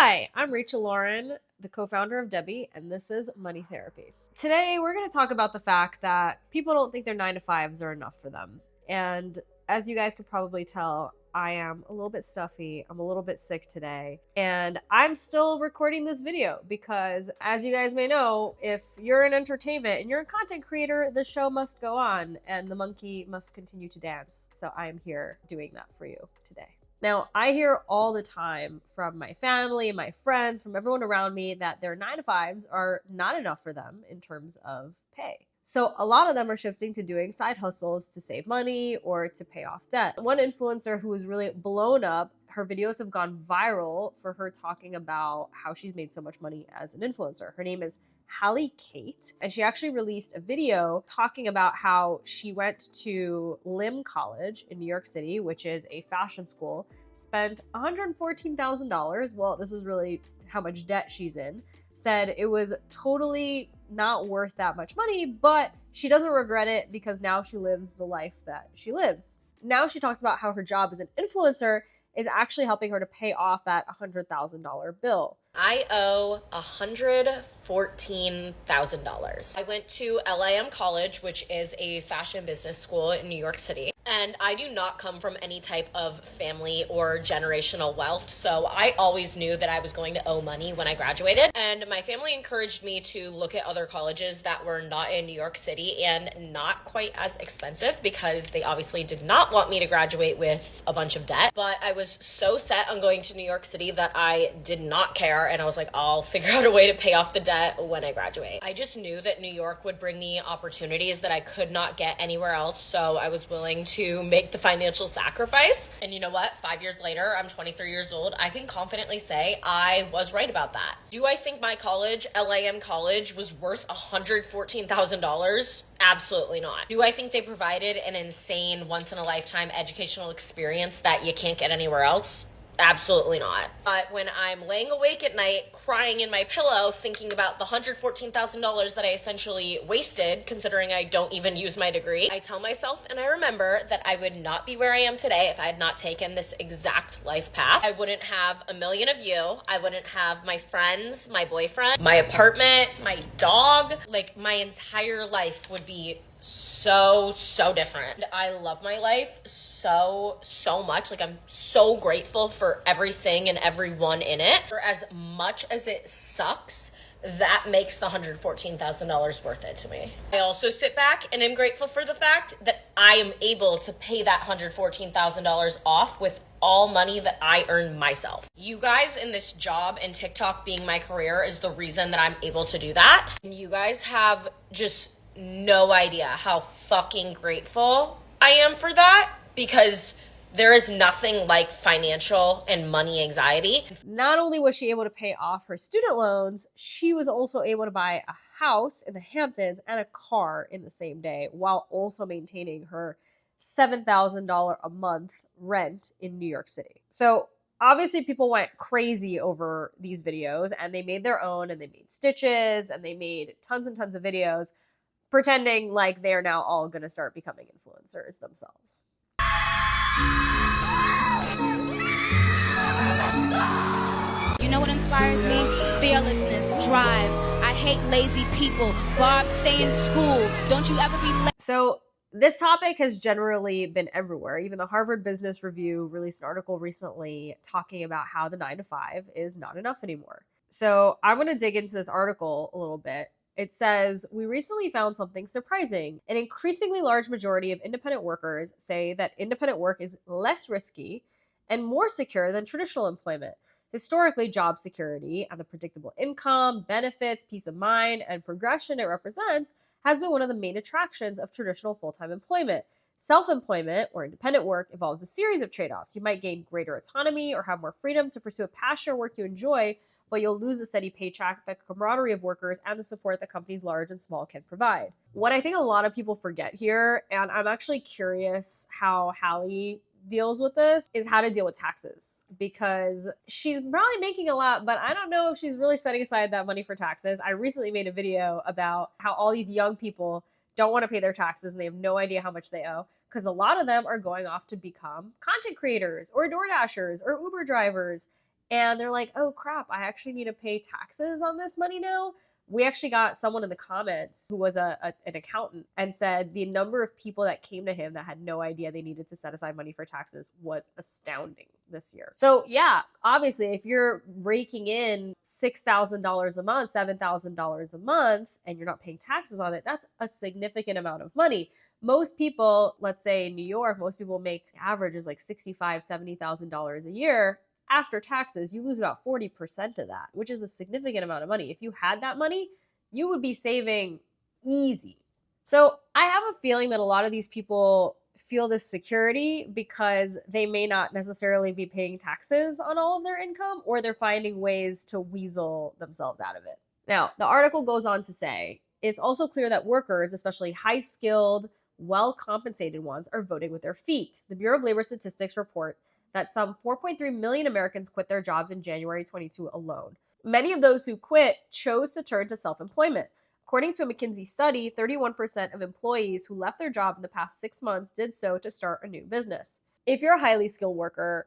Hi, I'm Rachel Lauren, the co-founder of Debbie, and this is Money Therapy. Today, we're going to talk about the fact that people don't think their 9 to 5s are enough for them. And as you guys could probably tell, I am a little bit stuffy. I'm a little bit sick today. And I'm still recording this video because, as you guys may know, if you're in entertainment and you're a content creator, the show must go on and the monkey must continue to dance. So I am here doing that for you today. Now, I hear all the time from my family, my friends, from everyone around me that their 9 to 5s are not enough for them in terms of pay. So a lot of them are shifting to doing side hustles to save money or to pay off debt. One influencer who was really blown up, her videos have gone viral for her talking about how she's made so much money as an influencer. Her name is Hallie Kate, and she actually released a video talking about how she went to Lim College in New York City, which is a fashion school, spent $114,000. Well, this is really how much debt she's in. Said it was totally not worth that much money, but she doesn't regret it because now she lives the life that she lives. Now she talks about how her job as an influencer is actually helping her to pay off that $100,000 bill. I owe $114,000. I went to LIM College, which is a fashion business school in New York City. And I do not come from any type of family or generational wealth. So I always knew that I was going to owe money when I graduated. And my family encouraged me to look at other colleges that were not in New York City and not quite as expensive because they obviously did not want me to graduate with a bunch of debt. But I was so set on going to New York City that I did not care. And I was like, I'll figure out a way to pay off the debt when I graduate. I just knew that New York would bring me opportunities that I could not get anywhere else. So I was willing to make the financial sacrifice. And you know what? 5 years later, I'm 23 years old. I can confidently say I was right about that. Do I think my college, LIM College, was worth $114,000? Absolutely not. Do I think they provided an insane once-in-a-lifetime educational experience that you can't get anywhere else? Absolutely not. But when I'm laying awake at night, crying in my pillow, thinking about the $114,000 that I essentially wasted, considering I don't even use my degree, I tell myself and I remember that I would not be where I am today if I had not taken this exact life path. I wouldn't have a million of you. I wouldn't have my friends, my boyfriend, my apartment, my dog. Like, my entire life would be so different. I love my life so much. Like, I'm so grateful for everything and everyone in it. For as much as it sucks, that makes the $114,000 worth it to me. I also sit back and am grateful for the fact that I am able to pay that $114,000 off with all money that I earn myself. You guys in this job and TikTok being my career is the reason that I'm able to do that. And you guys have just no idea how fucking grateful I am for that, because there is nothing like financial and money anxiety. Not only was she able to pay off her student loans, she was also able to buy a house in the Hamptons and a car in the same day while also maintaining her $7,000 a month rent in New York City. So obviously people went crazy over these videos and they made their own, and they made stitches and they made tons and tons of videos pretending like they are now all going to start becoming influencers themselves. You know what inspires me? Fearlessness, drive. I hate lazy people. Barb, stay in school. Don't you ever be lazy. So this topic has generally been everywhere. Even the Harvard Business Review released an article recently talking about how the 9 to 5 is not enough anymore. So I'm going to dig into this article a little bit. It says, we recently found something surprising. An increasingly large majority of independent workers say that independent work is less risky and more secure than traditional employment. Historically, job security and the predictable income, benefits, peace of mind, and progression it represents has been one of the main attractions of traditional full-time employment. Self-employment or independent work involves a series of trade-offs. You might gain greater autonomy or have more freedom to pursue a passion or work you enjoy, but you'll lose a steady paycheck, the camaraderie of workers, and the support that companies large and small can provide. What I think a lot of people forget here, and I'm actually curious how Hallie deals with this, is how to deal with taxes, because she's probably making a lot, but I don't know if she's really setting aside that money for taxes. I recently made a video about how all these young people don't want to pay their taxes and they have no idea how much they owe, because a lot of them are going off to become content creators or DoorDashers or Uber drivers. and they're like, oh crap, I actually need to pay taxes on this money now. We actually got someone in the comments who was an accountant and said the number of people that came to him that had no idea they needed to set aside money for taxes was astounding this year. So yeah, obviously if you're raking in $6,000 a month, $7,000 a month, and you're not paying taxes on it, that's a significant amount of money. Most people, let's say in New York, most people make average is like $65,000, $70,000 a year. After taxes, you lose about 40% of that, which is a significant amount of money. If you had that money, you would be saving easy. So I have a feeling that a lot of these people feel this security because they may not necessarily be paying taxes on all of their income, or they're finding ways to weasel themselves out of it. Now, the article goes on to say, it's also clear that workers, especially high-skilled, well-compensated ones, are voting with their feet. The Bureau of Labor Statistics report that some 4.3 million Americans quit their jobs in January 22 alone. Many of those who quit chose to turn to self-employment. According to a McKinsey study, 31% of employees who left their job in the past 6 months did so to start a new business. If you're a highly skilled worker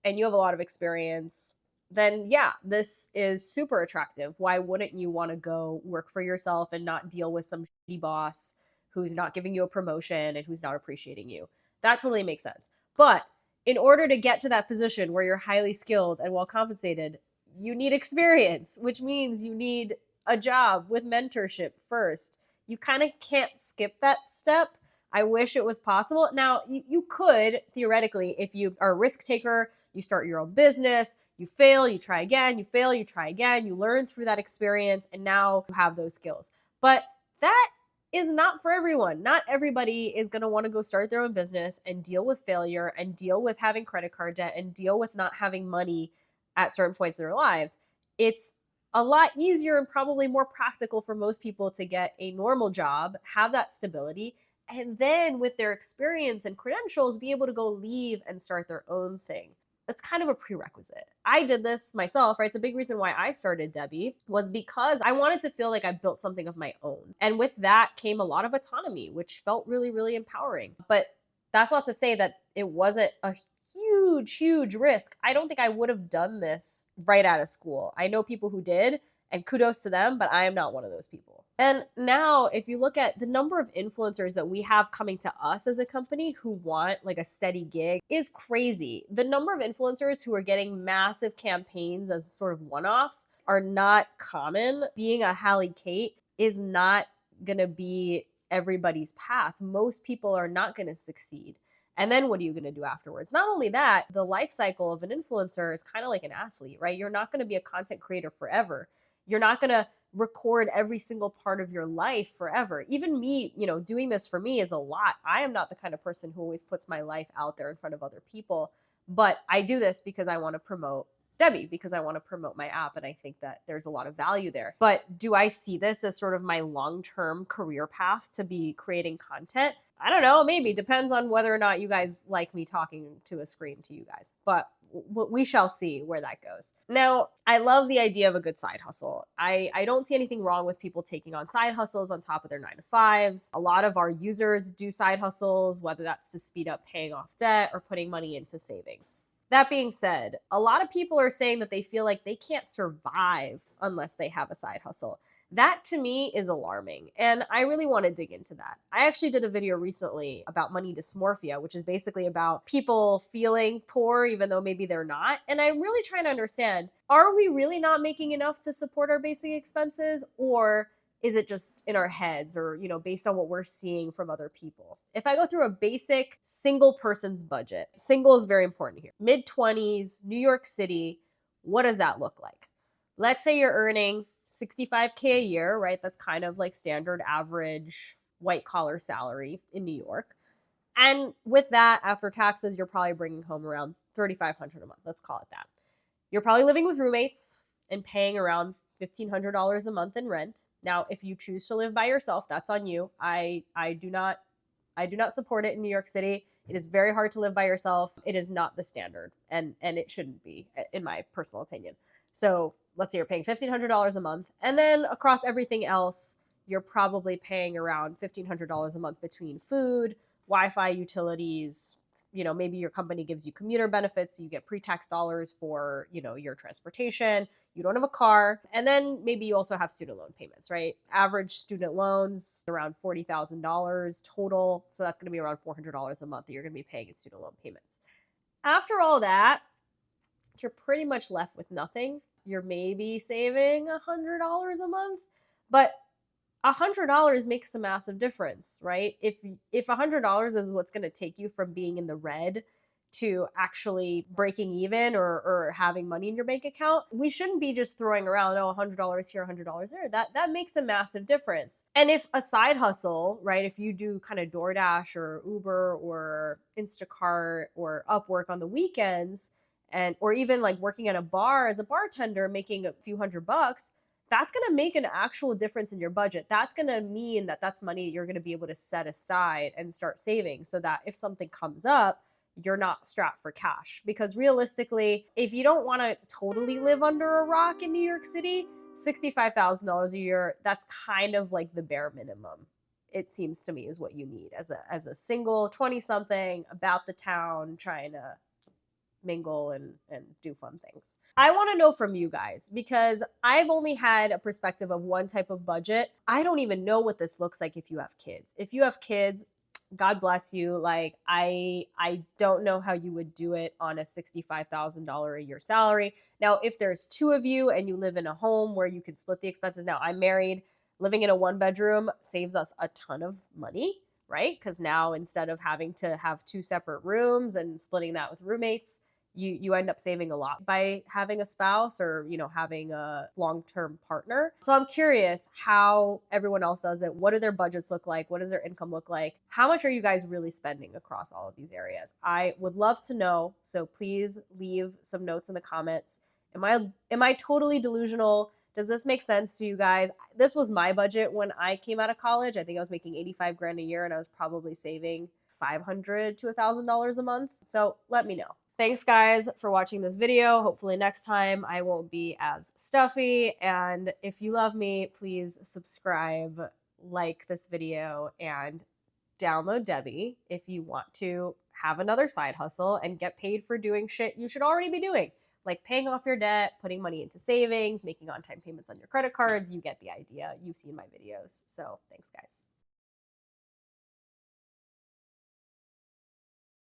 and you have a lot of experience, then yeah, this is super attractive. Why wouldn't you want to go work for yourself and not deal with some shitty boss who's not giving you a promotion and who's not appreciating you? That totally makes sense. But in order to get to that position where you're highly skilled and well compensated, you need experience, which means you need a job with mentorship first. You kind of can't skip that step. I wish it was possible. Now, you could, theoretically, if you are a risk taker, you start your own business, you fail, you try again, you fail, you try again, you learn through that experience, and now you have those skills. But that is not for everyone. Not everybody is going to want to go start their own business and deal with failure and deal with having credit card debt and deal with not having money at certain points in their lives. It's a lot easier and probably more practical for most people to get a normal job, have that stability, and then with their experience and credentials, be able to go leave and start their own thing. That's kind of a prerequisite. I did this myself, right? It's a big reason why I started Debbie was because I wanted to feel like I built something of my own. And with that came a lot of autonomy, which felt really, really empowering. But that's not to say that it wasn't a huge, huge risk. I don't think I would have done this right out of school. I know people who did, and kudos to them, but I am not one of those people. And now, if you look at the number of influencers that we have coming to us as a company who want like a steady gig is crazy. The number of influencers who are getting massive campaigns as sort of one-offs are not common. Being a Hallie Kate is not gonna be everybody's path. Most people are not gonna succeed. And then what are you going to do afterwards? Not only that, the life cycle of an influencer is kind of like an athlete, right? You're not going to be a content creator forever. You're not going to record every single part of your life forever. Even me, doing this for me is a lot. I am not the kind of person who always puts my life out there in front of other people, but I do this because I want to promote Debbie, because I want to promote my app. And I think that there's a lot of value there. But do I see this as sort of my long-term career path to be creating content? I don't know, maybe. Depends on whether or not you guys like me talking to a screen to you guys. But we shall see where that goes. Now, I love the idea of a good side hustle. I don't see anything wrong with people taking on side hustles on top of their 9-to-5s. A lot of our users do side hustles, whether that's to speed up paying off debt or putting money into savings. That being said, a lot of people are saying that they feel like they can't survive unless they have a side hustle. That to me is alarming, and I really want to dig into that. I actually did a video recently about money dysmorphia, which is basically about people feeling poor even though maybe they're not. And I'm really trying to understand, are we really not making enough to support our basic expenses, or is it just in our heads or, based on what we're seeing from other people? If I go through a basic single person's budget, single is very important here. Mid-20s, New York City, what does that look like? Let's say you're earning $65K a year, right? That's kind of like standard average white collar salary in New York. And with that, after taxes, you're probably bringing home around $3,500 a month. Let's call it that. You're probably living with roommates and paying around $1,500 a month in rent. Now, if you choose to live by yourself, that's on you. I do not support it in New York City. It is very hard to live by yourself. It is not the standard, and it shouldn't be, in my personal opinion. So let's say you're paying $1,500 a month, and then across everything else, you're probably paying around $1,500 a month between food, Wi-Fi, utilities, you know, maybe your company gives you commuter benefits, so you get pre-tax dollars for, you know, your transportation. You don't have a car. And then maybe you also have student loan payments, right? Average student loans around $40,000 total. So that's going to be around $400 a month that you're going to be paying in student loan payments. After all that, you're pretty much left with nothing. You're maybe saving $100 a month, but $100 makes a massive difference, right? If $100 is what's going to take you from being in the red to actually breaking even or having money in your bank account, we shouldn't be just throwing around, oh, $100 here, $100 there. That makes a massive difference. And if a side hustle, right, if you do kind of DoorDash or Uber or Instacart or Upwork on the weekends, and or even like working at a bar as a bartender making a few $100, that's going to make an actual difference in your budget. That's going to mean that that's money you're going to be able to set aside and start saving so that if something comes up, you're not strapped for cash. Because realistically, if you don't want to totally live under a rock in New York City, $65,000 a year, that's kind of like the bare minimum. It seems to me is what you need as a single 20-something about the town trying to mingle and do fun things. I want to know from you guys, because I've only had a perspective of one type of budget. I don't even know what this looks like if you have kids. If you have kids, God bless you. Like I don't know how you would do it on a $65,000 a year salary. Now, if there's two of you and you live in a home where you can split the expenses. Now, I'm married. Living in a 1-bedroom saves us a ton of money, right? Because now instead of having to have 2 separate rooms and splitting that with roommates, you end up saving a lot by having a spouse or, you know, having a long-term partner. So I'm curious how everyone else does it. What do their budgets look like? What does their income look like? How much are you guys really spending across all of these areas? I would love to know. So please leave some notes in the comments. Am I totally delusional? Does this make sense to you guys? This was my budget when I came out of college. I think I was making 85 grand a year and I was probably saving $500 to $1,000 a month. So let me know. Thanks guys for watching this video. Hopefully next time I won't be as stuffy. And if you love me, please subscribe, like this video, and download Debbie if you want to have another side hustle and get paid for doing shit you should already be doing. Like paying off your debt, putting money into savings, making on-time payments on your credit cards. You get the idea. You've seen my videos. So thanks guys.